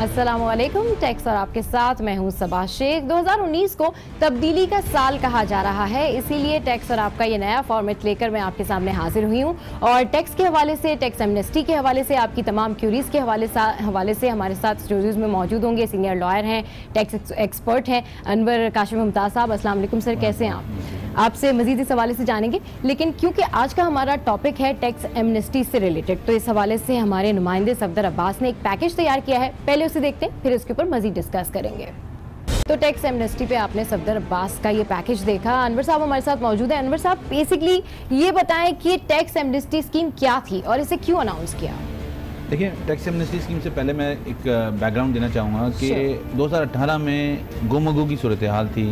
अस्सलामुअलैकुम। टैक्स और आपके साथ मैं हूं सबा शेख। 2019 को तब्दीली का साल कहा जा रहा है, इसीलिए टैक्स और आपका ये नया फॉर्मेट लेकर मैं आपके सामने हाजिर हुई हूं और टैक्स के हवाले से, टैक्स एमनेस्टी के हवाले से, आपकी तमाम क्यूरीज के हवाले से हमारे साथ स्टूडियोज में मौजूद होंगे। सीनियर लॉयर हैं, टैक्स एक्सपर्ट हैं अनवर काशिफ मुमताज साहब। अस्सलाम वालेकुम सर, कैसे हैं आप? आपसे मजीद इस हवाले से जानेंगे, लेकिन क्योंकि आज का हमारा टॉपिक है टैक्स एमनेस्टी से रिलेटेड, तो इस हवाले से हमारे नुमाइंदे सफदर अब्बास ने एक पैकेज तैयार किया है। पहले उसे देखते हैं, फिर उसके ऊपर मजीद डिस्कस करेंगे। तो टैक्स एमनेस्टी पे आपने सफदर अब्बास का ये पैकेज देखा। अनवर साहब हमारे साथ मौजूद है। अनवर साहब, बेसिकली ये बताएं कि टैक्स एमनेस्टी स्कीम क्या थी और इसे क्यों अनाउंस किया? देखिए, टैक्स एमनेस्टी स्कीम से पहले मैं एक बैकग्राउंड देना चाहूँगा कि 2018 में गुमगू की सूरत हाल थी।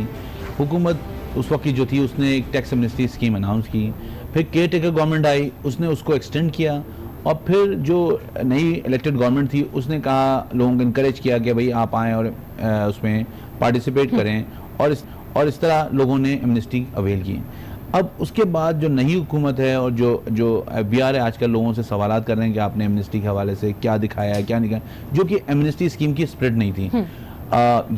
हुकूमत उस वक्त की जो थी उसने एक टैक्स एमनेस्टी स्कीम अनाउंस की, फिर केयर टेकर गवर्नमेंट आई, उसने उसको एक्सटेंड किया, और फिर जो नई इलेक्टेड गवर्नमेंट थी उसने कहा, लोगों को इनकरेज किया कि भाई आप आएँ और उसमें पार्टिसिपेट करें, और इस तरह लोगों ने एमनेस्टी अवेल की। अब उसके बाद जो नई हुकूमत है और जो FBI है, आजकल लोगों से सवालात कर रहे हैं कि आपने एमनेस्टी के हवाले से क्या दिखाया है, क्या नहीं दिखाया, जो कि एमनेस्टी स्कीम की स्प्रेड नहीं थी।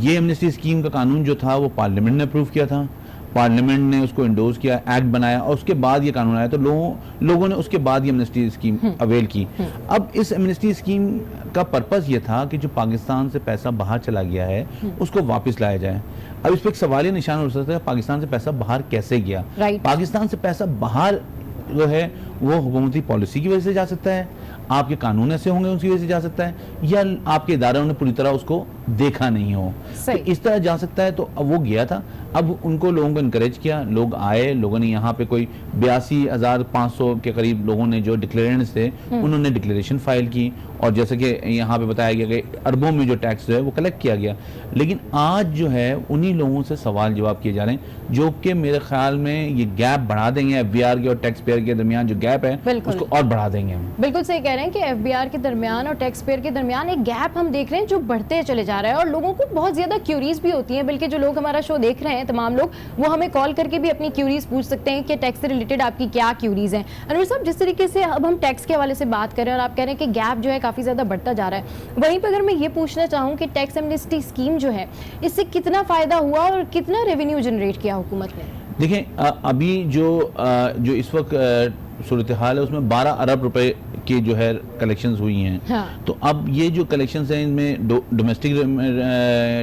ये एमनेस्टी स्कीम का कानून जो था वो पार्लियामेंट ने अप्रूव किया था, पार्लियामेंट ने उसको इंडोर्स किया, एक्ट बनाया, और उसके बाद ये कानून आया, तो लोगों ने उसके बाद ये एमनेस्टी स्कीम अवेल की। अब इस एमनेस्टी स्कीम का पर्पस ये था कि जो पाकिस्तान से पैसा बाहर चला गया है उसको वापस लाया जाए। अब इस पर एक सवाल निशान हो सकता है, पाकिस्तान से पैसा बाहर कैसे गया? पाकिस्तान से पैसा बाहर जो है वो हुकूमती पॉलिसी की वजह से जा सकता है, आपके कानून ऐसे होंगे उसकी वजह से जा सकता है, या आपके इदारों ने पूरी तरह उसको देखा नहीं हो, तो इस तरह जा सकता है। तो अब वो गया था, अब उनको लोगों को इनकरेज किया, लोग आए, लोगों ने यहाँ पे कोई 82,500 के करीब लोगों ने जो डिक्लेरेंट्स थे उन्होंने डिक्लेरेशन फाइल की, और जैसे कि यहाँ पे बताया गया कि अरबों में जो टैक्स जो है वो कलेक्ट किया गया। लेकिन आज जो है उन्हीं लोगों से सवाल जवाब किए जा रहे हैं, जो कि मेरे ख्याल में ये गैप बढ़ा देंगे, FBI के और टैक्स पेयर के दरमियान जो गैप है उसको और बढ़ा देंगे। बिल्कुल सही कह रहे हैं कि FBI के दरमियान और टैक्स पेयर के दरमियान एक गैप हम देख रहे हैं जो बढ़ते चले जा रहा है, और लोगों को बहुत ज्यादा क्यूरीज भी होती हैं। बल्कि जो लोग हमारा शो देख रहे हैं, तमाम लोग, वो हमें कॉल करके भी अपनी क्यूरीज पूछ सकते हैं कि टैक्स से रिलेटेड आपकी क्या क्यूरीज हैं। अनवर साहब, जिस तरीके से अब हम टैक्स के हवाले से बात कर रहे हैं और आप कह रहे हैं कि गैप जो है काफी ज्यादा बढ़ता जा रहा है, वहीं पर अगर मैं ये पूछना चाहूँ कि टैक्स एमनेस्टी स्कीम जो है इससे कितना फायदा हुआ और कितना रेवेन्यू जनरेट किया हुकूमत ने? देखिए, अभी जो इस वक्त सूरत हाल है उसमें 12 अरब रुपए की जो है कलेक्शंस हुई हैं। तो अब ये जो कलेक्शंस हैं इनमें डोमेस्टिक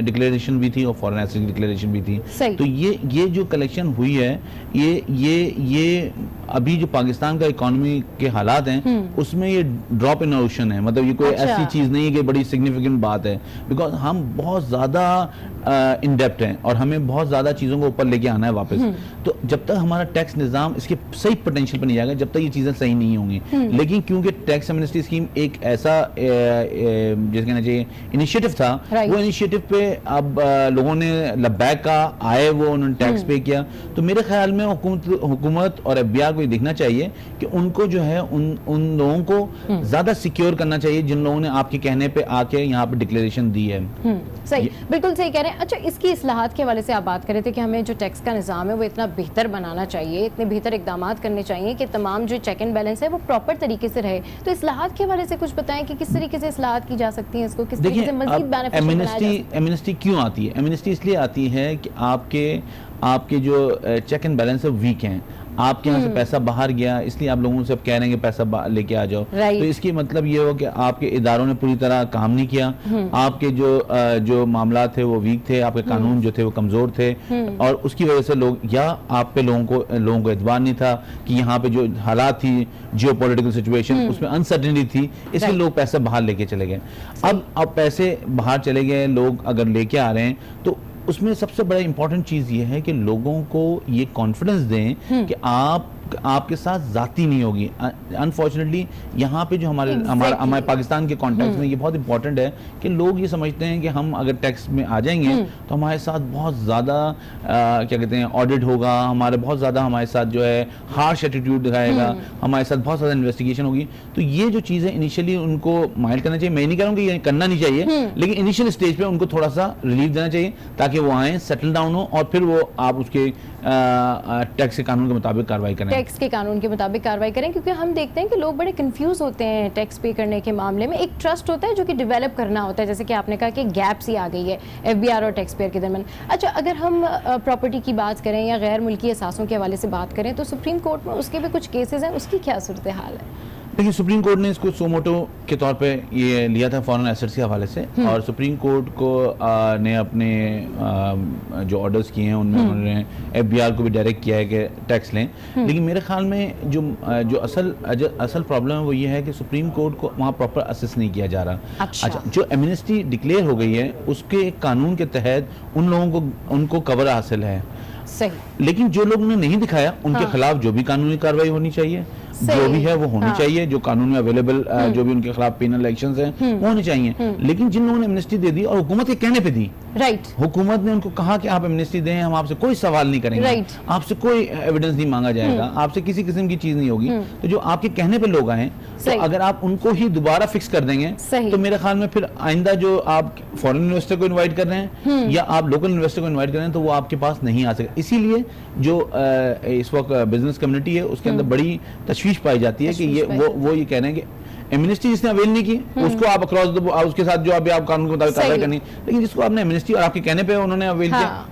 डिक्लेरेशन भी थी और फॉरेन एसेट डिक्लेरेशन भी थी। तो ये जो कलेक्शन हुई है, ये अभी जो पाकिस्तान का इकोनॉमी के हालात हैं उसमें ये ड्रॉप इन ओशन है। मतलब ये कोई ऐसी चीज़ नहीं है कि बड़ी सिग्निफिकेंट बात है, बिकॉज हम बहुत ज़्यादा इन डेप्ट हैं और हमें बहुत ज़्यादा चीज़ों को ऊपर लेके आना है वापस। तो जब तक हमारा टैक्स निज़ाम इसके सही पोटेंशियल पर नहीं जाएगा, जब तक ये चीज़ें सही नहीं होंगी। लेकिन क्योंकि टैक्स एमनेस्टी स्कीम एक ऐसा जैसे कहना चाहिए इनिशिएटिव था, वो इनिशिएटिव पे अब लोगों ने लब्बैक का आए, वो उन्होंने टैक्स पे किया। तो मेरे ख्याल में हुकूमत और FBI को देखना चाहिए कि उनको जो है उन लोगों को ज्यादा सिक्योर करना चाहिए जिन लोगों ने आपके कहने पे आके यहाँ पे डिक्लेरेशन दी है। सही, बिल्कुल सही कह रहे हैं। अच्छा, इसकी इस्लाहात के हवाले से आप बात कर रहे थे कि हमें जो टैक्स का निज़ाम है वो इतना बेहतर बनाना चाहिए, इतने बेहतर इकदाम करने चाहिए कि तमाम जो चेक एंड बैलेंस है वो प्रॉपर तरीके से रहे। तो इस्लाहात के हवाले से कुछ बताएं कि किस तरीके से इस्लाहात की जा सकती हैं, इसको किस तरीके से मज़ीद बेनिफिशियल बनाया जा सकता है? एमनेस्टी क्यों आती है? एमनेस्टी इसलिए आती है कि आपके जो चेक एंड बैलेंस है वीक हैं, आपके यहाँ से पैसा बाहर गया, इसलिए आप लोगों से अब कह रहे हैं कि पैसा लेके आ जाओ। तो इसकी मतलब ये हो कि आपके इदारों ने पूरी तरह काम नहीं किया, आपके जो मामला थे वो वीक थे, आपके कानून जो थे वो कमजोर थे, और उसकी वजह से लोग, या आप पे लोगों को एतबार नहीं था कि यहाँ पे जो हालात थी, जियोपॉलिटिकल सिचुएशन, उसमें अनसर्टेनिटी थी, इसलिए लोग पैसा बाहर लेके चले गए। अब पैसे बाहर चले गए, लोग अगर लेके आ रहे हैं, तो उसमें सबसे बड़ा इंपॉर्टेंट चीज़ ये है कि लोगों को ये कॉन्फिडेंस दें कि आपके साथ जाती नहीं होगी। अनफॉर्चुनेटली यहाँ पे जो हमारे पाकिस्तान के कॉन्टेक्स्ट में ये बहुत इंपॉर्टेंट है कि लोग ये समझते हैं कि हम अगर टैक्स में आ जाएंगे तो हमारे साथ बहुत ज़्यादा क्या कहते हैं ऑडिट होगा, हमारे साथ जो है हार्श एटीट्यूड दिखाएगा, हमारे साथ बहुत ज़्यादा इन्वेस्टिगेशन होगी। तो ये जो चीज़ें इनिशियली उनको माइल्ड करना चाहिए। मैं नहीं कह रहा हूँ कि ये करना नहीं चाहिए, लेकिन इनिशियल स्टेज पे उनको थोड़ा सा रिलीफ देना चाहिए ताकि वो आए, सेटल डाउन हो, और फिर वो आप उसके टैक्स के कानून के मुताबिक कार्रवाई करें। टैक्स के कानून के मुताबिक कार्रवाई करें, क्योंकि हम देखते हैं कि लोग बड़े कंफ्यूज होते हैं टैक्स पे करने के मामले में। एक ट्रस्ट होता है जो कि डेवलप करना होता है, जैसे कि आपने कहा कि गैप सी आ गई है एफबीआर और टैक्स पेयर के दरमियान। अच्छा, अगर हम प्रॉपर्टी की बात करें या गैर मुल्की असासों के हवाले से बात करें तो सुप्रीम कोर्ट में उसके भी कुछ केसेस हैं, उसकी क्या सूरत हाल है? देखिए, सुप्रीम कोर्ट ने इसको सोमोटो के तौर पे ये लिया था फॉरेन एसेट्स के हवाले से, और सुप्रीम कोर्ट को ने अपने जो ऑर्डर्स किए हैं उनमें उन्होंने एफबीआर को भी डायरेक्ट किया है कि टैक्स लें। लेकिन मेरे ख्याल में जो असल प्रॉब्लम है वो ये है कि सुप्रीम कोर्ट को वहाँ प्रॉपर असेस नहीं किया जा रहा। अच्छा, जो एमनेस्टी डिक्लेयर हो गई है उसके कानून के तहत उन लोगों को उनको कवर हासिल है, सही। लेकिन जो लोगों ने नहीं दिखाया उनके खिलाफ जो भी कानूनी कार्रवाई होनी चाहिए, जो भी है वो होनी चाहिए, जो कानून में अवेलेबल जो भी उनके खिलाफ पेनल एक्शंस हैं वो होने चाहिए। लेकिन जिन लोगों ने एमनेस्टी दे दी और हुकूमत के कहने पे दी, राइट, हुकूमत ने उनको कहा कि आप एमनेस्टी दें, हम आपसे कोई सवाल नहीं करेंगे, आपसे कोई एविडेंस नहीं मांगा जाएगा, आपसे किसी किस्म की चीज नहीं होगी। तो जो आपके कहने पे लोग आए, तो अगर आप उनको ही दोबारा फिक्स कर देंगे तो मेरे ख्याल में फिर आइंदा जो आप फॉरेन इन्वेस्टर को इन्वाइट कर रहे हैं या आप लोकल इन्वेस्टर को इन्वाइट कर रहे हैं तो वो आपके पास नहीं आ सके। इसीलिए जो इस वक्त बिजनेस कम्युनिटी है उसके अंदर बड़ी तशवीश पाई जाती है कि ये वो ये कह रहे हैं कि एमनेस्टी जिसने अवेल नहीं की उसको आप अक्रॉस उसके साथ जो आप कानून के मुताबिक कार्रवाई करनी, लेकिन जिसको आपने एमनेस्टी और आपके कहने पे उन्होंने अवेल किया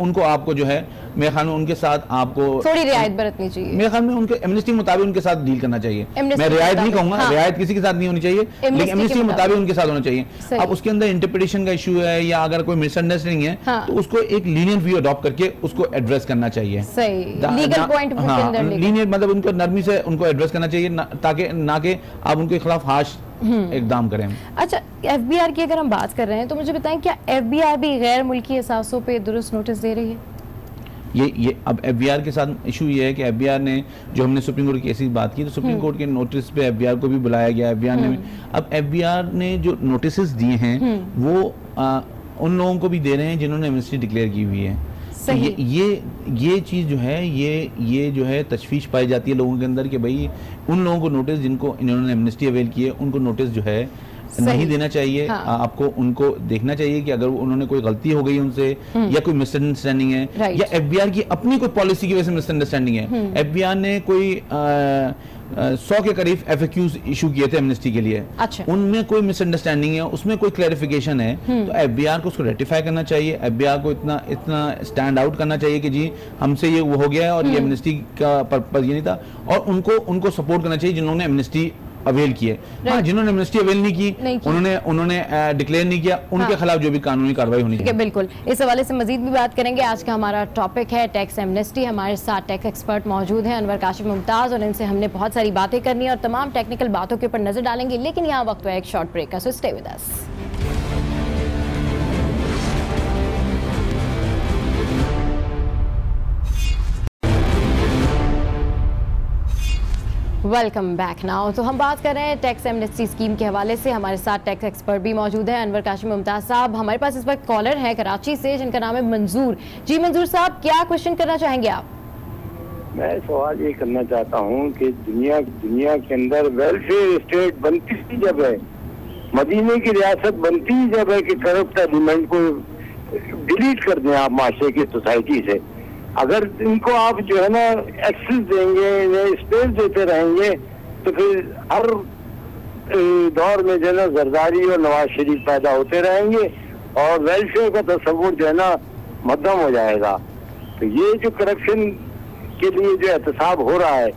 उनको आपको जो है मेरे ख्याल में उनके साथ आपको थोड़ी रियायत बरतनी चाहिए। मेरे ख्याल में उनके एमनेस्टी के मुताबिक उनके साथ डील करना चाहिए। मैं रियायत नहीं कहूंगा, रियायत किसी के साथ नहीं होनी चाहिए, लेकिन एमनेस्टी के मुताबिक उनके साथ होना चाहिए। अब उसके अंदर इंटरप्रिटेशन का इशू है या अगर कोई मिसअंडरस्टैंडिंग है तो उसको एक लीनियंट व्यू अडॉप्ट करके उसको एड्रेस करना चाहिए। लीगल पॉइंट लीनियंट मतलब उनको नरमी से उनको एड्रेस करना चाहिए, ताकि ना कि आप उनके खिलाफ हाश एकदम करें। अच्छा, एफबीआर की अगर हम बात कर रहे हैं तो मुझे बताएं, क्या एफबीआर भी गैर मुल्की असासों पे दुरुस्त नोटिस दे रही है? ये अब एफबीआर के साथ इशू ये है कि एफबीआर ने जो हमने सुप्रीम कोर्ट की केस की बात की तो सुप्रीम कोर्ट के नोटिस पे एफबीआर को भी बुलाया गया। एफबीआर ने अब एफबीआर ने जो नोटिस दिए हैं वो उन लोगों को भी दे रहे हैं जिन्होंने एमनेस्टी डिक्लेयर की हुई है। तो ये चीज़ जो है ये जो है तशवीश पाई जाती है लोगों के अंदर कि भाई उन लोगों को नोटिस जिनको इन्होंने एमनेस्टी अवेल की है उनको नोटिस जो है नहीं देना चाहिए। आपको उनको देखना चाहिए कि अगर उन्होंने कोई गलती हो गई उनसे या कोई मिसअंडरस्टैंडिंग है या एफबीआर की अपनी कोई पॉलिसी की वजह से मिसअंडरस्टैंडिंग है। एफबीआर ने कोई 100 के करीब एफएक्यूज इशू किए थे एमनेस्टी के लिए। अच्छा। उनमें कोई मिसअंडरस्टैंडिंग है, उसमें कोई क्लैरिफिकेशन है तो एफबीआर को उसको रेटिफाई करना चाहिए। एफबीआर को इतना स्टैंड आउट करना चाहिए कि जी हमसे ये वो हो गया है और ये एमनेस्टी का पर्पस ये नहीं था, और उनको सपोर्ट करना चाहिए जिन्होंने एमनेस्टी अवेल किए। हाँ, जिन्होंने एमनेस्टी अवेल नहीं की उन्होंने डिक्लेयर नहीं किया, उनके खिलाफ जो भी कानूनी कार्रवाई होनी चाहिए। बिल्कुल, इस हवाले से मजीद भी बात करेंगे। आज का हमारा टॉपिक है टैक्स एमनेस्टी। हमारे साथ टैक्स एक्सपर्ट मौजूद हैं अनवर काशिफ मुमताज, और इनसे हमने बहुत सारी बातें करनी है और तमाम टेक्निकल बातों के ऊपर नजर डालेंगे। लेकिन यहाँ वक्त है एक शॉर्ट ब्रेक का, so stay with us. Welcome back now. तो हम बात कर रहे हैं टैक्स एमनेस्टी स्कीम के हवाले से। हमारे साथ टैक्स एक्सपर्ट भी मौजूद हैं अनवर काशिफ मुमताज साहब। हमारे पास इस वक्त कॉलर है कराची से जिनका नाम है मंजूर। जी मंजूर साहब, क्या क्वेश्चन करना चाहेंगे आप? मैं सवाल ये करना चाहता हूँ कि दुनिया के अंदर वेलफेयर स्टेट बनती ही जब है, मदीने की रियासत बनती ही जब है कि करप्ट एलिमेंट को डिलीट कर दें आप माशरे की सोसाइटी से। अगर इनको आप जो है ना एक्सेस देंगे, इन्हें स्पेस देते रहेंगे तो फिर हर दौर में जो है ना जरदारी और नवाज शरीफ पैदा होते रहेंगे और वेलफेयर का तस्वुर जो है ना मध्यम हो जाएगा। तो ये जो करप्शन के लिए जो एहतसाब हो रहा है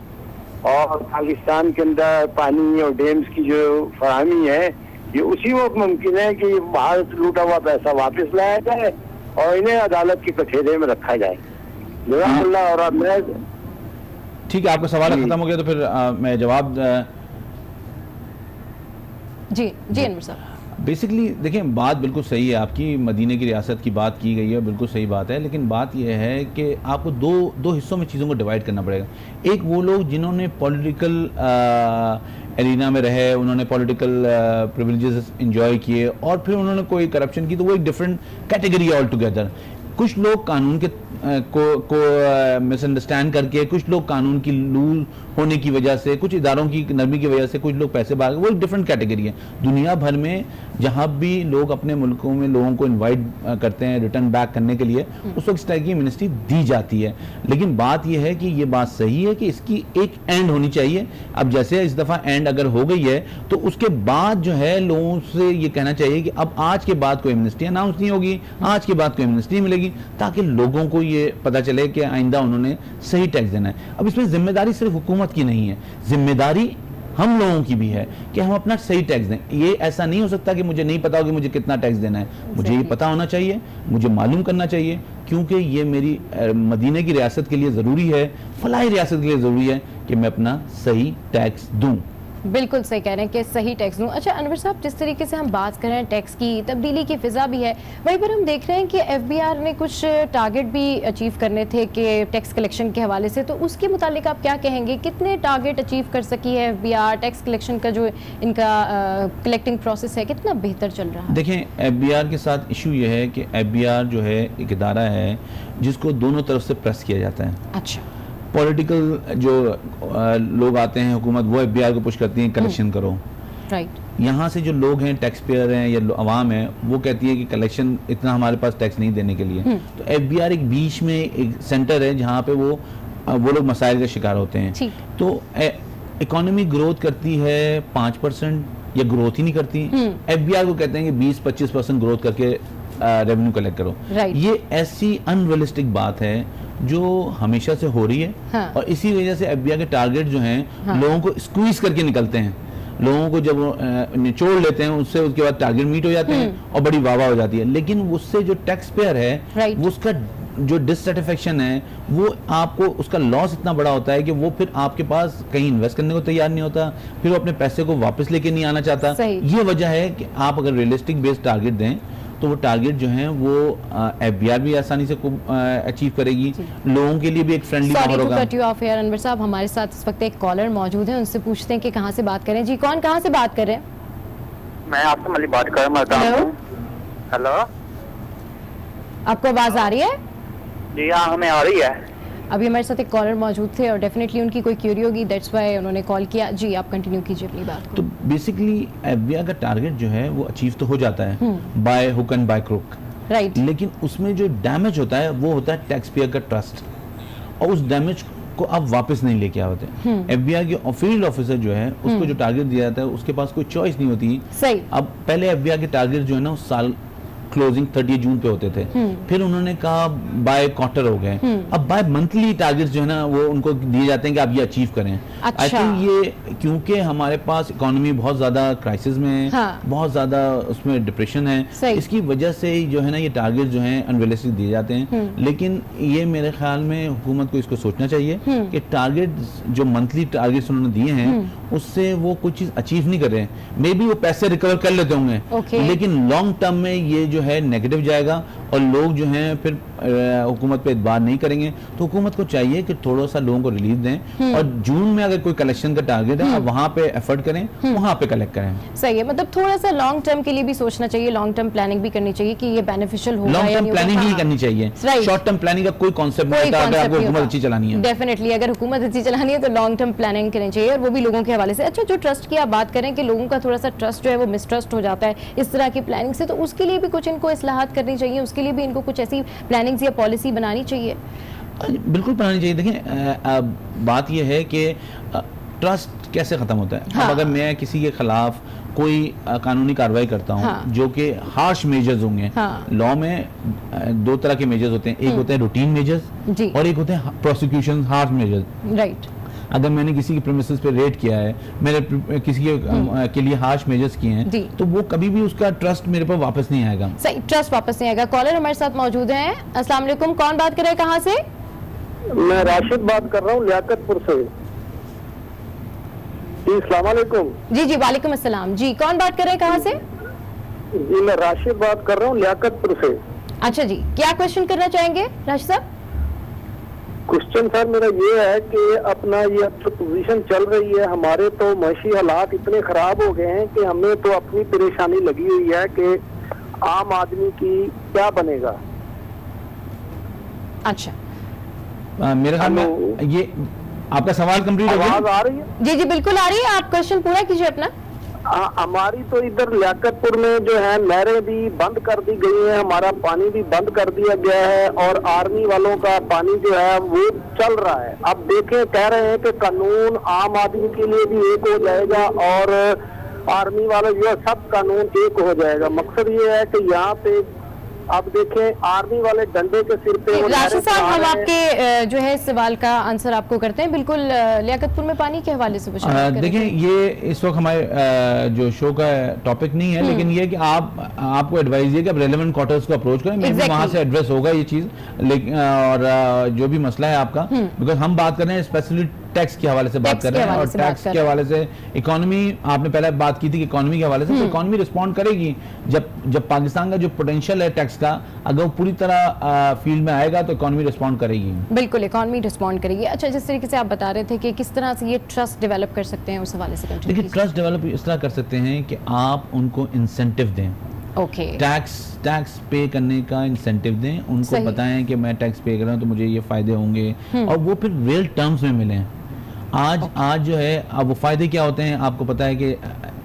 और पाकिस्तान के अंदर पानी और डैम्स की जो फराहमी है, ये उसी वक्त मुमकिन है कि बाहर लूटा हुआ पैसा वापस लाया जाए और इन्हें अदालत के कठेरे में रखा जाए। और मैं ठीक है, आपका सवाल खत्म हो गया तो फिर मैं जवाब जी अनवर साहब। बेसिकली देखिए, बात बिल्कुल सही है आपकी, मदीने की रियासत की बात की गई है, बिल्कुल सही बात है। लेकिन बात यह है कि आपको दो हिस्सों में चीज़ों को डिवाइड करना पड़ेगा। एक वो लोग जिन्होंने पॉलिटिकल एरिना में रहे, उन्होंने पॉलिटिकल प्रिविलेजेस एंजॉय किए और फिर उन्होंने कोई करप्शन की, तो वो एक डिफरेंट कैटेगरी है ऑल टुगेदर। कुछ लोग कानून के को मिसअंडरस्टैंड करके, कुछ लोग कानून की लूज होने की वजह से, कुछ इदारों की नरमी की वजह से कुछ लोग पैसे भाग, वो एक डिफरेंट कैटेगरी है। दुनिया भर में जहां भी लोग अपने मुल्कों में लोगों को इनवाइट करते हैं रिटर्न बैक करने के लिए, उस वक्त इस तरह की एमनेस्टी दी जाती है। लेकिन बात यह है कि ये बात सही है कि इसकी एक एंड होनी चाहिए। अब जैसे इस दफा एंड अगर हो गई है तो उसके बाद जो है लोगों से ये कहना चाहिए कि अब आज के बाद कोई एमनेस्टी अनाउंस नहीं होगी, आज के बाद कोई एमनेस्टी नहीं मिलेगी, ताकि लोगों को ये पता चले कि आइंदा उन्होंने सही टैक्स देना है। अब इसमें जिम्मेदारी सिर्फ हुकूमत की नहीं है, जिम्मेदारी हम लोगों की भी है कि हम अपना सही टैक्स दें। ये ऐसा नहीं हो सकता कि मुझे नहीं पता हो कि मुझे कितना टैक्स देना है, मुझे ये पता होना चाहिए, मुझे मालूम करना चाहिए, क्योंकि ये मेरी मदीने की रियासत के लिए ज़रूरी है, फलाही रियासत के लिए ज़रूरी है कि मैं अपना सही टैक्स दूँ। बिल्कुल सही कह रहे हैं कि सही टैक्स दूं। अच्छा अनवर साहब, जिस तरीके से हम बात कर रहे हैं टैक्स की, तब्दीली की फिजा भी है, वहीं पर हम देख रहे हैं कि एफबीआर ने कुछ टारगेट भी अचीव करने थे कि टैक्स कलेक्शन के हवाले से, तो उसके मुतालिक आप क्या कहेंगे, कितने टारगेट अचीव कर सकी है एफबीआर? टैक्स कलेक्शन का जो इनका कलेक्टिंग प्रोसेस है कितना बेहतर चल रहा है? देखें, एफबीआर के साथ इशू ये है कि एफबीआर जो है एक इदारा है जिसको दोनों तरफ से प्रेस किया जाता है। अच्छा, पॉलिटिकल जो लोग आते हैं, हुकूमत, वो एफबीआर को पुश करती है कलेक्शन करो। राइट। यहाँ से जो लोग हैं, टैक्स पेयर हैं या आवाम है, वो कहती है कि कलेक्शन इतना हमारे पास टैक्स नहीं देने के लिए। तो एफबीआर एक बीच में एक सेंटर है जहाँ पे वो लोग मसाइल का शिकार होते हैं। तो इकोनॉमी ग्रोथ करती है 5% या ग्रोथ ही नहीं करती, एफबीआर को कहते हैं कि 20-25% ग्रोथ करके रेवेन्यू कलेक्ट करो। ये ऐसी अनरियलिस्टिक बात है जो हमेशा से हो रही है। हाँ। और इसी वजह से एफबीआई के टारगेट जो हैं, हाँ, लोगों को स्क्वीज करके निकलते हैं, लोगों को जब निचोड़ लेते हैं उससे, उसके बाद टारगेट मीट हो जाते हैं और बड़ी वाह हो जाती है। लेकिन उससे जो टैक्स पेयर है, वो उसका जो डिससेटिस्फेक्शन है, वो आपको उसका लॉस इतना बड़ा होता है कि वो फिर आपके पास कहीं इन्वेस्ट करने को तैयार नहीं होता, फिर वो अपने पैसे को वापस लेके नहीं आना चाहता। ये वजह है कि आप अगर रियलिस्टिक बेस्ड टारगेट दें तो वो टारगेट जो है वो एफबीआर भी आसानी से अचीव करेगी, लोगों के लिए भी एक फ्रेंडली माहौल होगा। अनवर साहब, हमारे साथ इस वक्त एक कॉलर मौजूद है, उनसे पूछते हैं कि कहाँ से बात करें। जी, कौन कहाँ से बात कर रहे हैं? मैं आपसे मलिक बात कर रहा हूँ। हेलो, आपको आवाज आ रही है? जी हाँ, हमें आ रही है। अभी हमारे साथ एक कॉलर मौजूद थे और डेफिनेटली उनकी कोई क्यूरी होगी, दैट्स व्हाई उन्होंने कॉल किया। जी, आप कंटिन्यू कीजिए अपनी बात को। तो बेसिकली एफबीआई का टारगेट जो है वो अचीव तो हो जाता है by hook and by crook, right, लेकिन उसमें जो डैमेज होता है वो होता है टैक्स पेयर का ट्रस्ट, और उस डैमेज को आप वापस नहीं लेके आते। एफबीआई के फील्ड ऑफिसर जो है उसको जो टारगेट दिया जाता है उसके पास कोई चॉइस नहीं होती। सही। अब पहले एफबीआई के टारगेट जो है ना उस साल क्लोजिंग 30 जून पे होते थे, फिर उन्होंने कहा बाय क्वार्टर हो गए, अब बाय मंथली टारगेट्स जो है ना वो उनको दिए जाते हैं कि आप ये अचीव करें। अच्छा। आई थिंक ये क्योंकि हमारे पास इकोनॉमी बहुत ज्यादा क्राइसिस में है, हाँ, बहुत ज्यादा उसमें डिप्रेशन है, इसकी वजह से जो है ना ये टारगेट जो है अनरियलिस्टिक दिए जाते हैं। लेकिन ये मेरे ख्याल में हुकूमत को इसको सोचना चाहिए कि टारगेट जो मंथली टारगेट्स उन्होंने दिए हैं उससे वो कुछ चीज अचीव नहीं कर रहे हैं। मे बी वो पैसे रिकवर कर लेते होंगे, लेकिन लॉन्ग टर्म में ये जो है नेगेटिव जाएगा और लोग जो हैं फिर हुकूमत पे एतबार नहीं करेंगे। तो हुकूमत को चाहिए कि थोड़ा सा लोगों को रिलीफ दें और जून में अगर कोई कलेक्शन का टारगेट है वहां पे एफर्ट करें, वहां पे कलेक्ट करें। सही है, मतलब थोड़ा सा लॉन्ग टर्म के लिए भी सोचना चाहिए, लॉन्ग टर्म प्लानिंग भी करनी चाहिए कि ये बेनिफिशियल होगा। लॉन्ग टर्म प्लानिंग ही करनी चाहिए, शॉर्ट टर्म प्लानिंग का कोई कॉन्सेप्ट नहीं होता अगर आपको हुकूमत अच्छी चलानी है। डेफिनेटली अगर हुकूमत अच्छी चलानी है तो लॉन्ग टर्म प्लानिंग करनी चाहिए, और वो भी लोगों के हवाले से। अच्छा, जो ट्रस्ट की आप बात करें कि लोगों का थोड़ा सा ट्रस्ट जो है वो मिसट्रस्ट हो जाता है इस तरह की प्लानिंग से, तो उसके लिए भी कुछ इनको इस्लाहात करनी चाहिए, उसके लिए भी इनको कुछ ऐसी प्लानिंग या पॉलिसी बनानी चाहिए। बिल्कुल बनानी चाहिए। देखिए, बात यह है कि ट्रस्ट कैसे खत्म होता है। हाँ। अब अगर मैं किसी के खिलाफ कोई कानूनी कार्रवाई करता हूँ, हाँ, जो कि हार्श मेजर्स होंगे, हाँ, लॉ में दो तरह के मेजर्स होते हैं, एक होते हैं रूटीन मेजर्स और एक होते हैं प्रोसिक्यूशन हार्श मेजर्स। राइट। अगर मैंने किसी की प्रीमिसेस पे रेड किया है, मैंने किसी के लिए हार्श मेजर्स किए हैं, तो वो कभी भी उसका ट्रस्ट मेरे पर वापस नहीं आएगा। सही, ट्रस्ट वापस नहीं आएगा। कॉलर हमारे साथ मौजूद हैं। अस्सलाम वालेकुम, कौन बात कर रहे हैं, कहाँ से? मैं राशिद बात कर रहा हूँ लियाकतपुर से। जी अस्सलाम वालेकुम। जी जी, वालेकुम अस्सलाम। जी, कौन बात कर रहे हैं, कहाँ से? जी मैं राशिद बात कर रहा हूँ लियाकतपुर से। अच्छा जी, क्या क्वेश्चन करना चाहेंगे राशिद साहब? क्वेश्चन सर मेरा ये है कि अपना ये जो पोजीशन चल रही है, हमारे तो माशी हालात इतने खराब हो गए हैं कि हमें तो अपनी परेशानी लगी हुई है कि आम आदमी की क्या बनेगा। अच्छा, मेरे ख्याल में ये आपका सवाल कंप्लीट हो गया? आवाज आ रही है? जी जी बिल्कुल आ रही है, आप क्वेश्चन पूरा कीजिए अपना। हमारी तो इधर लियाकतपुर में जो है नहरें भी बंद कर दी गई है, हमारा पानी भी बंद कर दिया गया है और आर्मी वालों का पानी जो है वो चल रहा है। अब देखें, कह रहे हैं कि कानून आम आदमी के लिए भी एक हो जाएगा और आर्मी वाले जो सब कानून एक हो जाएगा। मकसद ये है कि यहाँ पे अब देखें आर्मी वाले डंडे के सिर पे। राशिद साहब, हम आपके जो है सवाल का आंसर आपको करते हैं। बिल्कुल, लियाकतपुर में पानी के हवाले से देखिए, ये इस वक्त हमारे जो शो का टॉपिक नहीं है, लेकिन ये कि आपको एडवाइस है कि आप रेलेवेंट क्वार्टर्स को अप्रोच करें, मे बी वहां से एड्रेस होगा ये चीज। लेकिन और जो भी मसला है आपका, बिकॉज हम बात कर रहे हैं स्पेशली टैक्स के हवाले से बात कर रहे हैं, और टैक्स के हवाले से इकोनॉमी, आपने पहले बात की थी कि इकोनॉमी के हवाले से, तो इकोनॉमी रिस्पॉन्ड करेगी जब पाकिस्तान का जो पोटेंशियल है टैक्स का, अगर वो पूरी तरह फील्ड में आएगा तो इकोनॉमी रिस्पॉन्ड करेगी। बिल्कुल, इकोनॉमी रिस्पॉन्ड करेगी। अच्छा, जिस तरीके से आप बता रहे थे कि किस तरह से ये ट्रस्ट डेवलप कर सकते हैं, उस हवाले से देखिए, ट्रस्ट डेवलप इस तरह कर सकते हैं कि आप उनको इंसेंटिव दें। टैक्स पे करने का इंसेंटिव दें, उनको बताएं कि मैं टैक्स पे कर रहा हूँ तो मुझे ये फायदे होंगे, और वो फिर रियल टर्म्स में मिलें। आज जो है, अब वो फायदे क्या होते हैं आपको पता है कि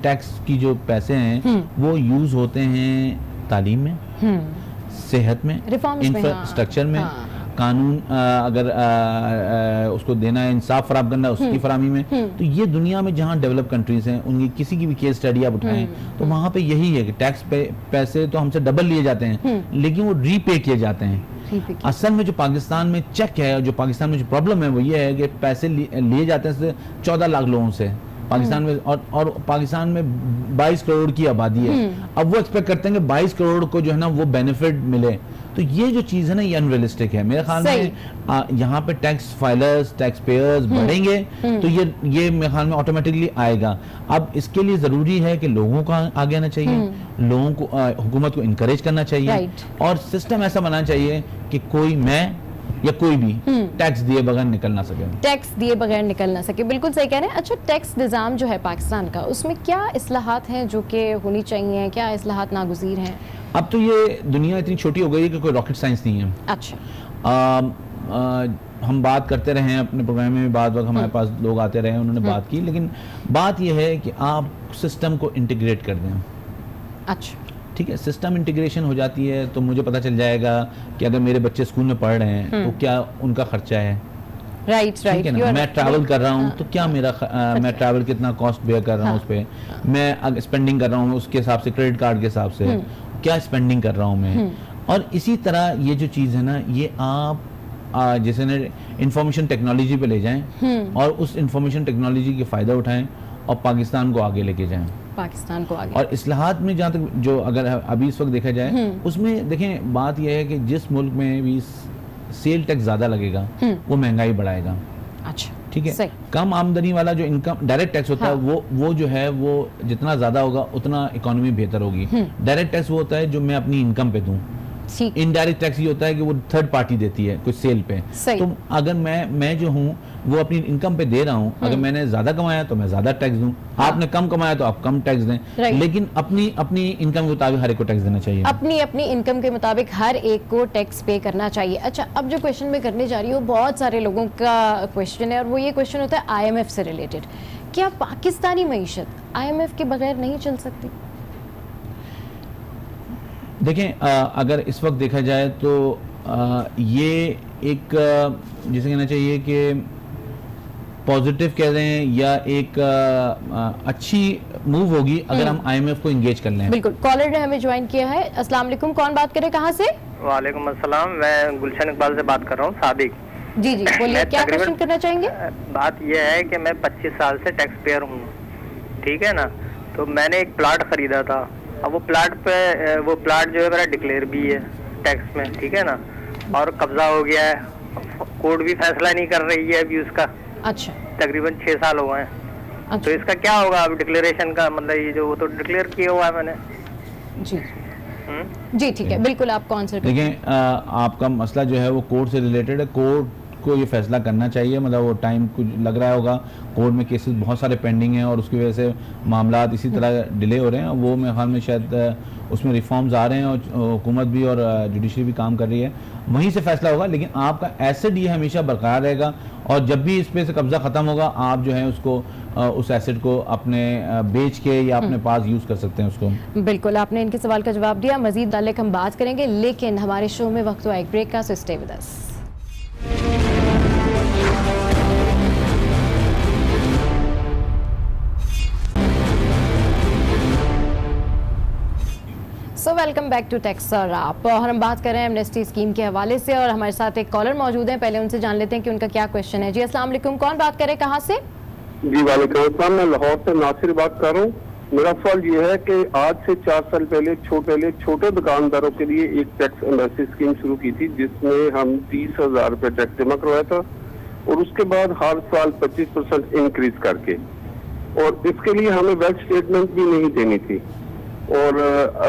टैक्स की जो पैसे हैं वो यूज होते हैं तालीम में, सेहत में, इंफ्रास्ट्रक्चर में, कानून अगर उसको देना है, इंसाफ फराहम करना है उसकी फराहमी में। तो ये दुनिया में जहाँ डेवलप कंट्रीज हैं, उनकी किसी की भी केस स्टडी आप उठाएं तो वहाँ पे यही है कि टैक्स पैसे तो हमसे डबल लिए जाते हैं, लेकिन वो रीपे किए जाते हैं। असल में जो पाकिस्तान में चेक है, जो पाकिस्तान में जो प्रॉब्लम है वो ये है कि पैसे लिए जाते हैं 14 लाख लोगों से पाकिस्तान में, और पाकिस्तान में 22 करोड़ की आबादी है। अब वो एक्सपेक्ट करते हैं कि 22 करोड़ को जो है ना वो बेनिफिट मिले, तो ये जो चीज है ना ये अनरियलिस्टिक है मेरे ख्याल में। यहाँ पे टैक्स फाइलर्स, टैक्स पेयर्स बढ़ेंगे तो ये मेरे ख्याल में ऑटोमेटिकली आएगा। अब इसके लिए जरूरी है कि लोगों को आगे आना चाहिए, लोगों को हुकूमत को इनकरेज करना चाहिए, और सिस्टम ऐसा बनाना चाहिए कि कोई मैं या कोई भी टैक्स दिए बगैर निकल ना सके। टैक्स दिए बगैर निकल ना सके, बिल्कुल सही कह रहे हैं। अच्छा, टैक्स निज़ाम जो है पाकिस्तान का, उसमें क्या इस्लाहात हैं जो कि होनी चाहिए, क्या इस्लाहात नागुज़ीर हैं? अब तो ये दुनिया इतनी छोटी हो गई है कि कोई रॉकेट साइंस नहीं है। अच्छा, हम बात करते रहे हैं अपने प्रोग्राम में, बाद वक्त हमारे पास लोग आते रहे, उन्होंने बात की, लेकिन बात यह है कि आप सिस्टम को इंटीग्रेट कर दें। अच्छा, ठीक है, सिस्टम इंटीग्रेशन हो जाती है तो मुझे पता चल जाएगा कि अगर मेरे बच्चे स्कूल में पढ़ रहे हैं तो क्या उनका खर्चा है, राइट, मैं ट्रैवल कर रहा हूँ तो क्या मेरा मैं ट्रैवल कितना कॉस्ट बेयर कर रहा हूँ, उस पर मैं स्पेंडिंग कर रहा हूँ उसके हिसाब से, क्रेडिट कार्ड के हिसाब से क्या स्पेंडिंग कर रहा हूँ मैं। और इसी तरह ये जो चीज़ है ना, ये आप जैसे ना इंफॉर्मेशन टेक्नोलॉजी पे ले जाएं और उस इंफॉर्मेशन टेक्नोलॉजी के फ़ायदा उठाएं और पाकिस्तान को आगे लेके जाएं, पाकिस्तान को आगे। और इस्लाहात में जहाँ तक जो अगर अभी इस वक्त देखा जाए उसमें देखें, बात यह है कि जिस मुल्क में भी सेल टैक्स ज़्यादा लगेगा वो महंगाई बढ़ाएगा। अच्छा, ठीक है, कम आमदनी वाला जो इनकम डायरेक्ट टैक्स होता है वो जो है वो जितना ज़्यादा होगा उतना इकोनॉमी बेहतर होगी। डायरेक्ट टैक्स वो होता है जो मैं अपनी इनकम पे दूँ, इनडायरेक्ट टैक्स ये होता है कि वो थर्ड पार्टी देती है कुछ सेल पे। तो अगर मैं जो हूँ वो अपनी इनकम पे दे रहा हूँ, अगर मैंने ज्यादा कमाया तो मैं ज्यादा टैक्स दूं, आपने कम कमाया तो आप कम टैक्स दें, लेकिन अपनी इनकम के मुताबिक हर एक को टैक्स देना चाहिए। अपनी इनकम के मुताबिक हर एक को टैक्स पे करना चाहिए। अच्छा, अब जो क्वेश्चन मैं करने जा रही हूँ बहुत सारे लोगों का क्वेश्चन है, और वो ये क्वेश्चन होता है IMF से रिलेटेड। क्या पाकिस्तानी मईशत IMF के बगैर नहीं चल सकती? देखें, अगर इस वक्त देखा जाए तो ये एक जिसे कहना चाहिए कि पॉजिटिव कह रहे हैं या एक अच्छी मूव होगी अगर हम IMF को इंगेज कर लें। बिल्कुल, कॉलर ने हमें ज्वाइन किया है। अस्सलाम वालेकुम, कौन बात करे, कहाँ से? वालेकुम अस्सलाम, मैं गुलशन इकबाल से बात कर रहा हूँ, सादिक जी। बोलिए, क्या क्वेश्चन करना चाहेंगे? बात यह है कि मैं 25 साल से टैक्स पेयर हूँ, ठीक है ना। तो मैंने एक प्लाट खरीदा था, अब वो प्लाट जो है मेरा डिक्लेयर भी है टैक्स में, ठीक है ना, और कब्जा हो गया है, कोर्ट भी फैसला नहीं कर रही है अभी उसका। अच्छा, तकरीबन 6 साल हो गए हैं। अच्छा। तो इसका क्या होगा अब डिक्लेरेशन का, मतलब ये जो वो तो डिक्लेयर किया हुआ है मैंने। जी ठीक है, बिल्कुल आपको आंसर देखें, आपका मसला जो है वो कोर्ट से रिलेटेड है। को ये फैसला करना चाहिए। मतलब वो टाइम कुछ लग रहा होगा, कोर्ट में केसेस बहुत सारे पेंडिंग हैं और उसकी वजह से मामला इसी तरह डिले हो रहे हैं। वो मेरे ख्याल में शायद उसमें रिफॉर्म्स आ रहे हैं और हुकूमत भी और जुडिशरी भी काम कर रही है, वहीं से फैसला होगा। लेकिन आपका एसेट ये हमेशा बरकरार रहेगा और जब भी इस पे से कब्जा ख़त्म होगा आप जो है उसको उस एसेट को अपने बेच के या अपने पास यूज़ कर सकते हैं उसको। बिल्कुल, आपने इनके सवाल का जवाब दिया। मजीद ताल्लुक हम बात करेंगे, लेकिन हमारे शो में वक्त हुआ एक ब्रेक का, so stay with us. So welcome back to tax rap और हम बात कर रहे हैं एमनेस्टी स्कीम के हवाले से और हमारे साथ एक कॉलर मौजूद हैं। पहले उनसे जान लेते हैं कि उनका क्या क्वेश्चन है। जी अस्सलाम वालेकुम, कौन बात करे, कहाँ से? जी वालेकुम अस्सलाम, मैं लाहौर से नासिर बात कर रहा हूँ। मेरा सवाल ये है कि आज से 4 साल पहले छोटे दुकानदारों के लिए एक टैक्स एमनेस्टी स्कीम शुरू की थी जिसमें हम 30,000 रुपये टैक्स जमा करवाया था और उसके बाद हर साल 25% इंक्रीज करके, और इसके लिए हमें वेल्थ स्टेटमेंट भी नहीं देनी थी। और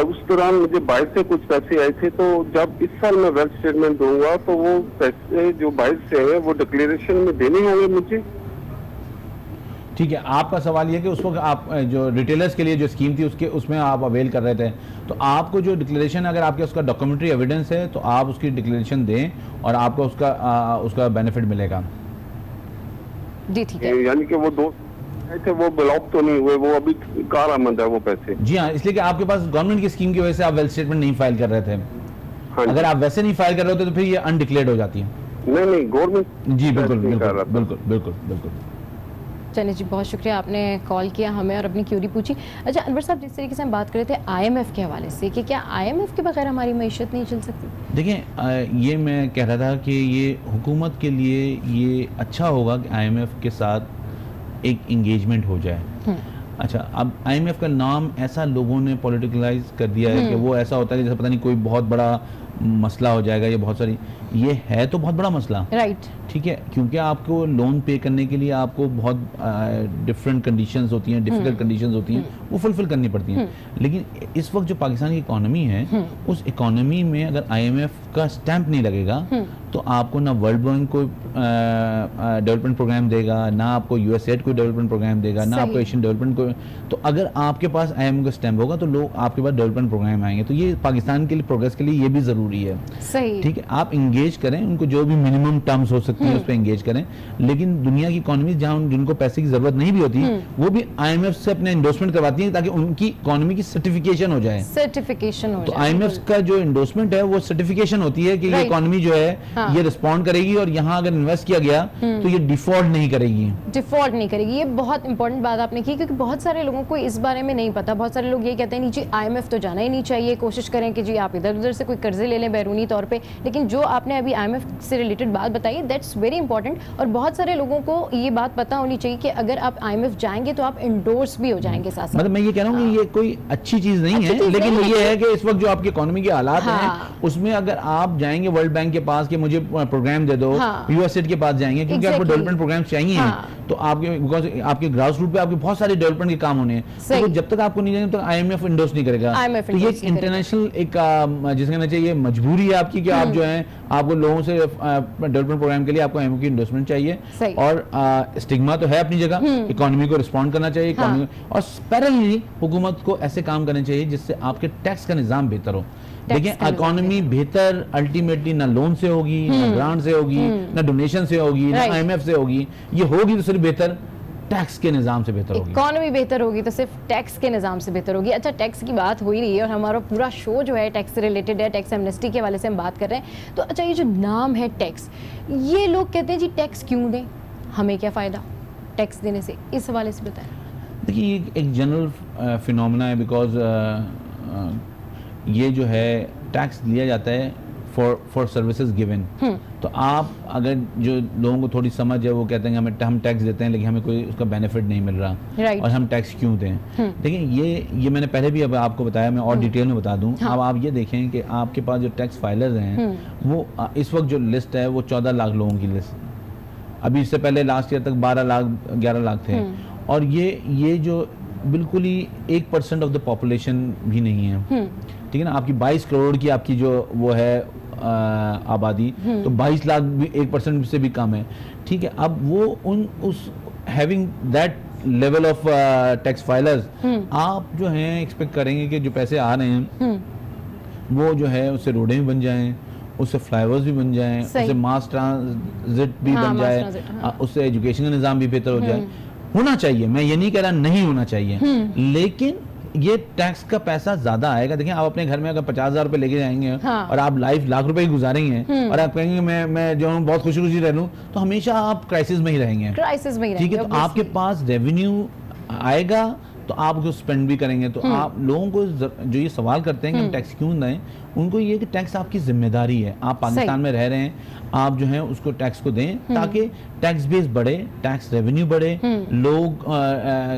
उस दौरान मुझे 22 से कुछ पैसे आए थे, तो जब इस साल मैं वेल्थ स्टेटमेंट दूंगा तो वो पैसे जो 22 से है वो डिक्लेरेशन में देने होंगे मुझे? ठीक है, आपका सवाल ये कि उसको आप जो रिटेलर्स के लिए जो स्कीम थी उसमें आप अवेल कर रहे थे, तो आपको जो डिक्लेरेशन, अगर आपके उसका डॉक्यूमेंट्री एविडेंस है तो आप उसकी डिक्लेरेशन दें और आपको उसका बेनिफिट मिलेगा। जी ठीक है, यानी कि वो 2 थे वो ब्लॉक तो नहीं हुए, वो अभी कारआमद है वो पैसे? जी हाँ, इसलिए कि आपके पास गवर्नमेंट की स्कीम की वजह से आप वेल्थ स्टेटमेंट नहीं फाइल कर रहे थे। हाँ, अगर आप वैसे नहीं फाइल कर रहे होते तो फिर ये अनडिक्लेयर्ड हो जाती है। नहीं गवर्नमेंट। जी बिल्कुल बिल्कुल बिल्कुल बिल्कुल बिल्कुल। चलिए जी, बहुत शुक्रिया, आपने कॉल किया हमें और अपनी क्यूरी पूछी। अच्छा अनवर साहब, जिस तरीके से हम बात कर रहे थे IMF के हवाले से कि क्या IMF के बगैर हमारी मईशत नहीं चल सकती? देखिए, ये मैं कह रहा था कि ये हुकूमत के लिए ये अच्छा होगा कि IMF के साथ एक इंगेजमेंट हो जाए। अच्छा, अब IMF का नाम ऐसा लोगों ने पॉलिटिकलाइज कर दिया है कि वो ऐसा होता है जैसे पता नहीं कोई बहुत बड़ा मसला हो जाएगा, ये बहुत सारी, ये है तो बहुत बड़ा मसला, राइट, ठीक है, क्योंकि आपको लोन पे करने के लिए आपको बहुत डिफरेंट कंडीशंस होती हैं, डिफिकल्ट कंडीशंस होती हैं, वो फुलफिल करनी पड़ती हैं। लेकिन इस वक्त जो पाकिस्तान की इकोनॉमी है, उस इकोनॉमी में अगर IMF का स्टैंप नहीं लगेगा तो आपको ना वर्ल्ड बैंक कोई डेवलपमेंट प्रोग्राम देगा, ना आपको USAID कोई डेवलपमेंट प्रोग्राम देगा, ना आपको एशियन डेवलपमेंट को। तो अगर आपके पास IMF का स्टैंप होगा तो लोग आपके पास डेवलपमेंट प्रोग्राम आएंगे। तो ये पाकिस्तान के लिए प्रोग्रेस के लिए ये भी ज़रूरी है। सही, ठीक है, आप इंगेज करें, उनको जो भी मिनिमम टर्म्स हो सकती है उस पर इंगेज करें। लेकिन दुनिया की इकोनॉमी जहाँ जिनको पैसे की जरूरत नहीं भी होती वो भी IMF से अपने इंडोर्समेंट करवाती है ताकि उनकी इकोनॉमी की सर्टिफिकेशन हो जाए। सर्टिफिकेशन हो तो जाए। IMF का जो इंडोर्समेंट है वो सर्टिफिकेशन होती है कि ये इकोनॉमी जो है ये रिस्पॉन्ड करेगी और यहाँ अगर इन्वेस्ट किया गया तो ये डिफॉल्ट नहीं करेगी। डिफॉल्ट नहीं करेगी, ये बहुत इंपॉर्टेंट बात आपने की, क्योंकि बहुत सारे लोगों को इस बारे में नहीं पता। बहुत सारे लोग ये कहते हैं नीचे IMF तो जाना ही नहीं चाहिए, कोशिश करें कि जी आप इधर उधर से कोई कर्जे ले लें बैरूनी तौर पे। लेकिन जो आपने अभी IMF से रिलेटेड बात बताई, दैट्स वेरी इंपॉर्टेंट। और बहुत सारे लोगों को ये बात पता होनी चाहिए कि अगर आप IMF जाएंगे तो आप इंडोर्स भी हो जाएंगे साथ साथ। मतलब मैं ये कह रहा हूँ कि ये कोई अच्छी चीज नहीं है, लेकिन ये है कि इस वक्त जो आपकी इकोनॉमी के हालात हैं उसमें अगर आप जाएंगे वर्ल्ड बैंक के पास कि मुझे प्रोग्राम दे दो, USAID के पास जाएंगे क्योंकि आपको डेवलपमेंट प्रोग्राम चाहिए, तो आपके ग्राउंड रूट पे आपके बहुत सारे डेवलपमेंट के काम होने हैं, तो जब तक आपको नहीं जाएंगे तो IMF इंडोर्स नहीं करेगा। तो ये इंटरनेशनल एक जिसका कहना चाहिए मजबूरी है आपकी कि आप जो है आपको लोगों से डेवलपमेंट प्रोग्राम के लिए आपको IMF की इंडोर्समेंट चाहिए। और स्टिग्मा तो है अपनी जगह, इकोनॉमी को रिस्पॉन्ड करना चाहिए, और पैरेलली हुकूमत को ऐसे काम करने चाहिए जिससे आपके टैक्स का निजाम बेहतर हो। देखिए, इकोनॉमी बेहतर अल्टीमेटली ना लोन से होगी, ना ग्रांट से होगी, ना डोनेशन से होगी, ना IMF से होगी, ये होगी तो सिर्फ बेहतर टैक्स के निजाम से बेहतर होगी। इकोनॉमी बेहतर होगी तो सिर्फ टैक्स के निजाम से बेहतर होगी। अच्छा, टैक्स की बात हो ही रही है और हमारा पूरा शो जो है टैक्स से रिलेटेड है, टैक्स एमनेस्टी के हवाले से हम बात कर रहे हैं। तो अच्छा, ये जो नाम है टैक्स, ये लोग कहते हैं जी टैक्स क्यों दें, हमें क्या फ़ायदा टैक्स देने से, इस हवाले से बताएं। देखिए, ये एक जनरल फिनोमेना है बिकॉज ये जो है टैक्स लिया जाता है फॉर सर्विसेज गिवन। तो आप अगर जो लोगों को थोड़ी समझ है वो कहते हैं हम टैक्स देते हैं लेकिन हमें कोई उसका बेनिफिट नहीं मिल रहा, और हम टैक्स क्यों दें। देखिए, ये मैंने पहले भी अब आपको बताया, मैं और डिटेल में बता दूं। अब आप ये देखें कि आपके पास जो टैक्स फाइलर्स हैं वो इस वक्त जो लिस्ट है वो 14 लाख लोगों की लिस्ट, अभी इससे पहले लास्ट ईयर तक 12 लाख 11 लाख थे। और ये जो बिल्कुल ही 1% ऑफ द पॉपुलेशन भी नहीं है, ठीक है ना। आपकी 22 करोड़ की आपकी जो वो है आबादी, तो 22 लाख भी 1% से भी कम है, ठीक है। अब वो उस having that level of tax filers, आप जो हैं एक्सपेक्ट करेंगे कि जो पैसे आ रहे हैं वो जो है उससे रोडें भी बन जाएं, उससे फ्लाईओवर्स भी बन जाएं, उससे मास ट्रांजिट भी बन जाए, उससे एजुकेशन का निज़ाम भी बेहतर हो जाए। होना चाहिए, मैं ये नहीं कह रहा नहीं होना चाहिए, लेकिन ये टैक्स का पैसा ज्यादा आएगा। देखिए, आप अपने घर में अगर 50,000 रुपए लेके जाएंगे और आप लाइफ लाख रुपए की गुजारेंगे और आप कहेंगे मैं जो हूँ बहुत खुशी खुशी रह लूँ, तो हमेशा आप क्राइसिस में ही रहेंगे, ठीक है। तो आपके पास रेवेन्यू आएगा तो आप उसको स्पेंड भी करेंगे। तो आप लोगों को जो ये सवाल करते हैं कि हम टैक्स क्यों दें, उनको ये कि टैक्स आपकी जिम्मेदारी है। आप पाकिस्तान में रह रहे हैं, आप जो है उसको टैक्स को दें ताकि टैक्स बेस बढ़े, टैक्स रेवेन्यू बढ़े, लोग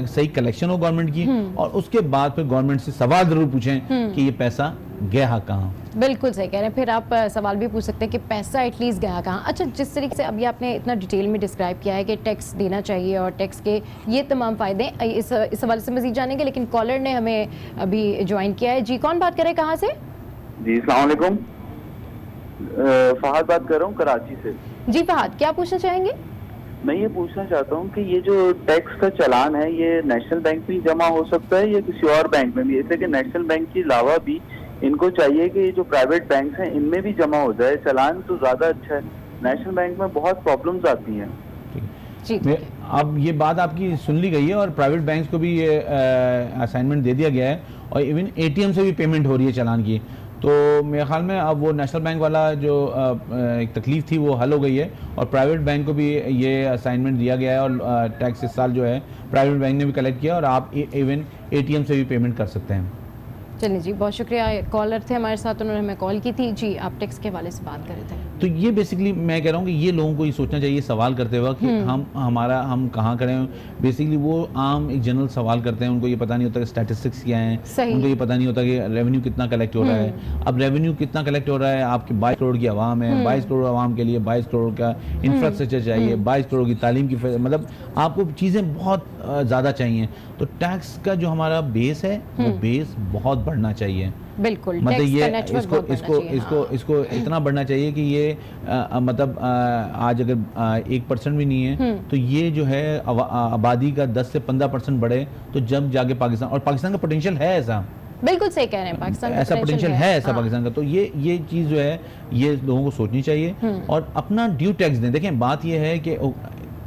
सही कलेक्शन हो गवर्नमेंट की, और उसके बाद फिर गवर्नमेंट से सवाल जरूर पूछें कि ये पैसा गया कहाँ। बिल्कुल सही कह रहे हैं। फिर आप सवाल भी पूछ सकते हैं कि पैसा एटलीस्ट गया कहाँ। अच्छा, जिस तरीके से अभी आपने इतना डिटेल में डिस्क्राइब किया है कि टैक्स देना चाहिए और टैक्स के ये तमाम फायदे, इस हवाले से मजीद जानेंगे, लेकिन कॉलर ने हमें अभी ज्वाइन किया है। जी, कौन बात कर रहे हैं, कहाँ से? जी, अस्सलाम वालेकुम, फहद बात कर रहा हूँ कराची से। जी फहद, क्या पूछना चाहेंगे? मैं ये पूछना चाहता हूँ कि ये जो टैक्स का चालान है ये नेशनल बैंक में जमा हो सकता है या किसी और बैंक में भी? जैसे कि नेशनल बैंक के अलावा भी इनको चाहिए कि जो प्राइवेट बैंक हैं इनमें भी जमा हो जाए चालान, तो ज्यादा अच्छा है। नेशनल बैंक में बहुत प्रॉब्लम्स आती हैं। अब ये बात आपकी सुन ली गई है और प्राइवेट बैंक्स को भी ये असाइनमेंट दे दिया गया है और इवन एटीएम से भी पेमेंट हो रही है चालान की। तो मेरे ख्याल में अब वो नेशनल बैंक वाला जो एक तकलीफ थी वो हल हो गई है और प्राइवेट बैंक को भी ये असाइनमेंट दिया गया है और टैक्स इस साल जो है प्राइवेट बैंक ने भी कलेक्ट किया और आप इवन एटीएम से भी पेमेंट कर सकते हैं। चलिए जी, बहुत शुक्रिया। कॉलर थे हमारे साथ, उन्होंने हमें कॉल की थी। जी, आप टैक्स के हवाले से बात कर रहे थे। तो ये बेसिकली मैं कह रहा हूँ कि ये लोगों को ये सोचना चाहिए सवाल करते वक्त कि हम कहाँ करें। बेसिकली वो आम एक जनरल सवाल करते हैं, उनको ये पता नहीं होता कि स्टैटिस्टिक्स क्या हैं, उनको ये पता नहीं होता कि रेवेन्यू कितना कलेक्ट हो रहा है। अब रेवेन्यू कितना कलेक्ट हो रहा है, आपकी 22 करोड़ की आवाम है, 22 करोड़ आवाम के लिए 22 करोड़ का इंफ्रास्ट्रक्चर चाहिए, 22 करोड़ की तालीम की, मतलब आपको चीज़ें बहुत ज़्यादा चाहिए। तो टैक्स का जो हमारा बेस है वो बेस बहुत बढ़ना चाहिए। बिल्कुल, मतलब ये इसको इतना बढ़ना चाहिए कि ये मतलब आज अगर 1% भी नहीं है तो ये जो है आबादी का 10 से 15% बढ़े तो जब जाके पाकिस्तान, और पाकिस्तान का पोटेंशियल है ऐसा, बिल्कुल सही कह रहे हैं, पाकिस्तान ऐसा पोटेंशियल है ऐसा पाकिस्तान का। तो ये चीज़ जो है ये लोगों को सोचनी चाहिए और अपना ड्यू टैक्स दें। देखें, बात ये है कि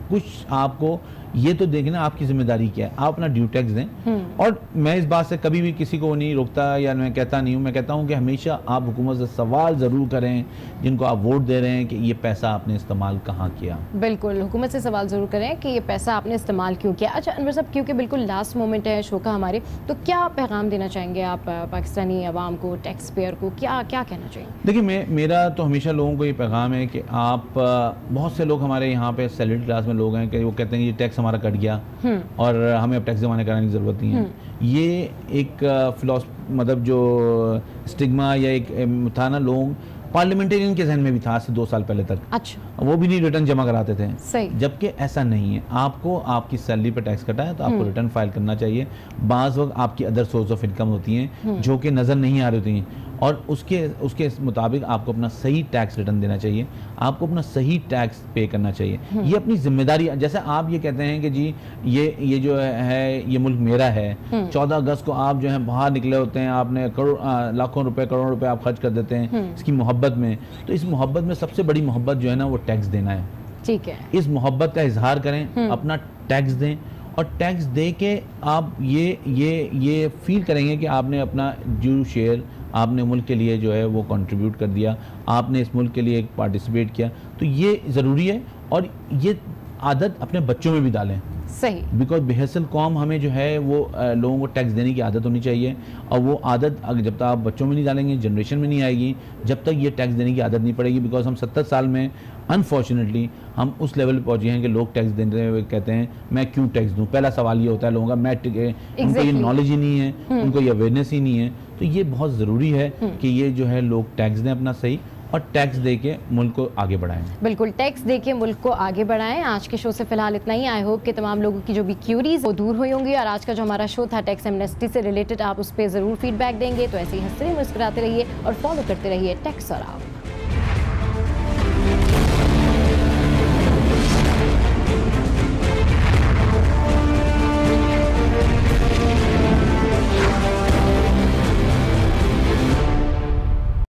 कुछ आपको ये तो देखना आपकी जिम्मेदारी क्या है, आप अपना ड्यू टैक्स दें। और मैं इस बात से कभी भी किसी को नहीं रोकता या मैं कहता नहीं हूँ, मैं कहता हूँ कि हमेशा आप हुकूमत से सवाल ज़रूर करें जिनको आप वोट दे रहे हैं कि ये पैसा आपने इस्तेमाल कहाँ किया। बिल्कुल, हुकूमत से सवाल ज़रूर करें कि ये पैसा आपने इस्तेमाल क्यों किया। अच्छा अनवर साहब, क्योंकि बिल्कुल लास्ट मोमेंट है शो का हमारे, तो क्या पैगाम देना चाहेंगे आप पाकिस्तानी अवाम को, टैक्स पेयर को, क्या क्या कहना चाहिए? देखिए, मेरा तो हमेशा लोगों को ये पैगाम है कि आप, बहुत से लोग हमारे यहाँ पे सैलरी क्लास में लोग हैं कि वो कहते हैं कि ये टैक्स हमारा कट गया और हमें अब टैक्स जमा कराने की ज़रूरत नहीं है। ये एक मतलब जो स्टिग्मा या एक था ना, लोग पार्लियामेंटेरियन के जहन में भी था आज से 2 साल पहले तक। अच्छा, वो भी नहीं रिटर्न जमा कराते थे। सही। जबकि ऐसा नहीं है, आपको आपकी सैलरी पर टैक्स कटा है तो आपको रिटर्न फाइल करना चाहिए। बाज़ वक्त आपकी अदर सोर्स ऑफ इनकम होती हैं जो कि नज़र नहीं आ रही होती हैं और उसके मुताबिक आपको अपना सही टैक्स रिटर्न देना चाहिए, आपको अपना सही टैक्स पे करना चाहिए। ये अपनी जिम्मेदारी, जैसे आप ये कहते हैं कि जी ये जो है ये मुल्क मेरा है, 14 अगस्त को आप जो है बाहर निकले होते हैं, आपने लाखों रुपए करोड़ों रुपए आप खर्च कर देते हैं इसकी मोहब्बत में। तो इस मोहब्बत में सबसे बड़ी मोहब्बत जो है ना वो टैक्स देना है। ठीक है, इस मोहब्बत का इजहार करें, अपना टैक्स दें और टैक्स दे के आप ये फील करेंगे कि आपने अपना ड्यू शेयर आपने मुल्क के लिए जो है वो कंट्रीब्यूट कर दिया, आपने इस मुल्क के लिए एक पार्टिसिपेट किया। तो ये ज़रूरी है और ये आदत अपने बच्चों में भी डालें। सही, बिकॉज बेहसल कौम हमें जो है वो लोगों को टैक्स देने की आदत होनी चाहिए और वो आदत जब तक आप बच्चों में नहीं डालेंगे, जनरेशन में नहीं आएगी, जब तक ये टैक्स देने की आदत नहीं पड़ेगी। बिकॉज हम 70 साल में अनफॉर्चुनेटली हम उस लेवल पर पहुँचे हैं कि लोग टैक्स देने हुए कहते हैं मैं क्यों टैक्स दूँ। पहला सवाल ये होता है लोगों का, उनको ये नॉलेज ही नहीं है, उनको ये अवेयरनेस ही नहीं है। तो ये बहुत ज़रूरी है कि ये जो है लोग टैक्स दें अपना सही और टैक्स दे के मुल्क को आगे बढ़ाएं। बिल्कुल, टैक्स दे के मुल्क को आगे बढ़ाएं। आज के शो से फिलहाल इतना ही। आई होप कि तमाम लोगों की जो भी क्यूरीज वो दूर हुई होंगी और आज का जो हमारा शो था टैक्स एमनेस्टी से रिलेटेड, आप उस पर ज़रूर फीडबैक देंगे। तो ऐसे ही हंसते मुस्कुराते रहिए और फॉलो करते रहिए टैक्स और आप।